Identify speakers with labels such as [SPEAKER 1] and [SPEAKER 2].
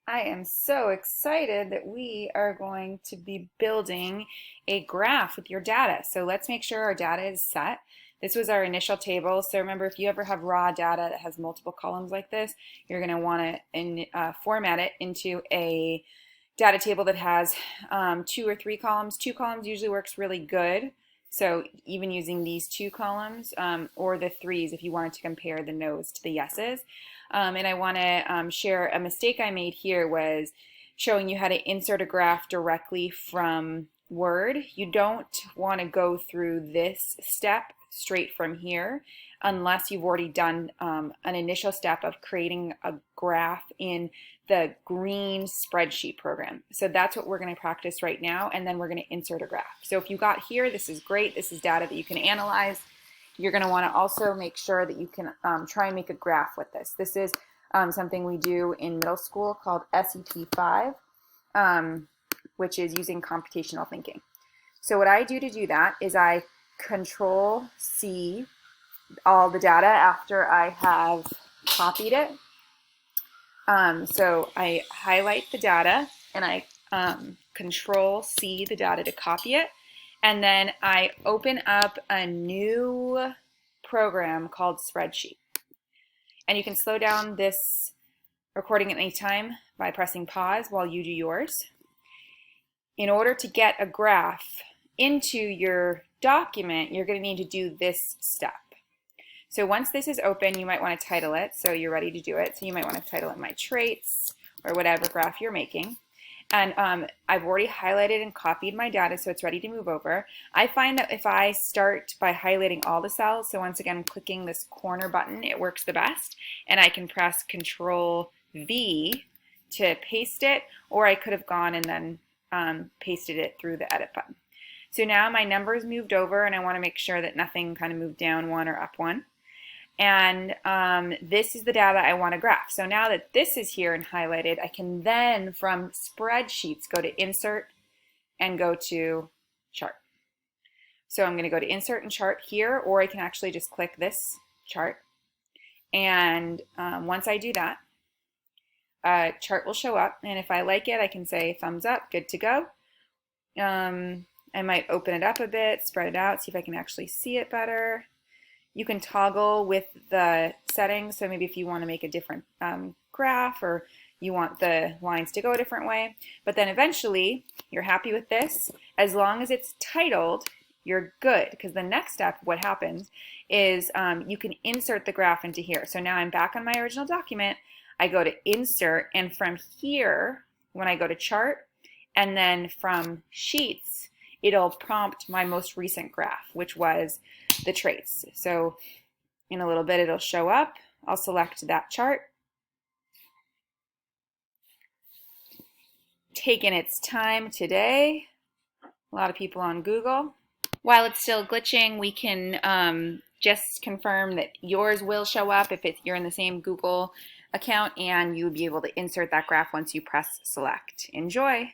[SPEAKER 1] I am so excited that we are going to be building a graph with your data. So let's make sure our data is set. This was our initial table. So remember, if you ever have raw data that has multiple columns like this, you're going to want to format it into a data table that has 2 or 3 columns. 2 columns usually works really good. So even using these 2 columns or the threes if you wanted to compare the no's to the yeses. And I want to share a mistake I made here was showing you how to insert a graph directly from Word. You don't want to go through this step straight from here unless you've already done an initial step of creating a graph in the green spreadsheet program. So that's what we're going to practice right now, and then we're going to insert a graph. So if you got here, this is great. This is data that you can analyze. You're going to want to also make sure that you can try and make a graph with this. This is something we do in middle school called SEP5, which is using computational thinking. So what I do to do that is I Control C all the data after I have copied it. So I highlight the data and I Control C the data to copy it. And then I open up a new program called Spreadsheet. And you can slow down this recording at any time by pressing pause while you do yours. In order to get a graph into your document, you're going to need to do this step. So once this is open, you might want to title it, so you're ready to do it. So you might want to title it My Traits or whatever graph you're making. And I've already highlighted and copied my data, so it's ready to move over. I find that if I start by highlighting all the cells, so once again clicking this corner button, it works the best. And I can press Control V to paste it, or I could have gone and then pasted it through the edit button. So now my numbers moved over, and I want to make sure that nothing kind of moved down one or up one. And this is the data I want to graph. So now that this is here and highlighted, I can then from spreadsheets go to insert and go to chart. So I'm going to go to insert and chart here, or I can actually just click this chart. And once I do that, a chart will show up. And if I like it, I can say thumbs up, good to go. I might open it up a bit, spread it out, see if I can actually see it better. You can toggle with the settings, so maybe if you want to make a different graph or you want the lines to go a different way. But then eventually, you're happy with this. As long as it's titled, you're good, because the next step, what happens, is you can insert the graph into here. So now I'm back on my original document. I go to Insert, and from here, when I go to Chart, and then from Sheets, it'll prompt my most recent graph, which was the traits. So in a little bit it'll show up. I'll select that chart. Taking its time today. A lot of people on Google. While it's still glitching, we can just confirm that yours will show up if you're in the same Google account, and you'll be able to insert that graph once you press select. Enjoy!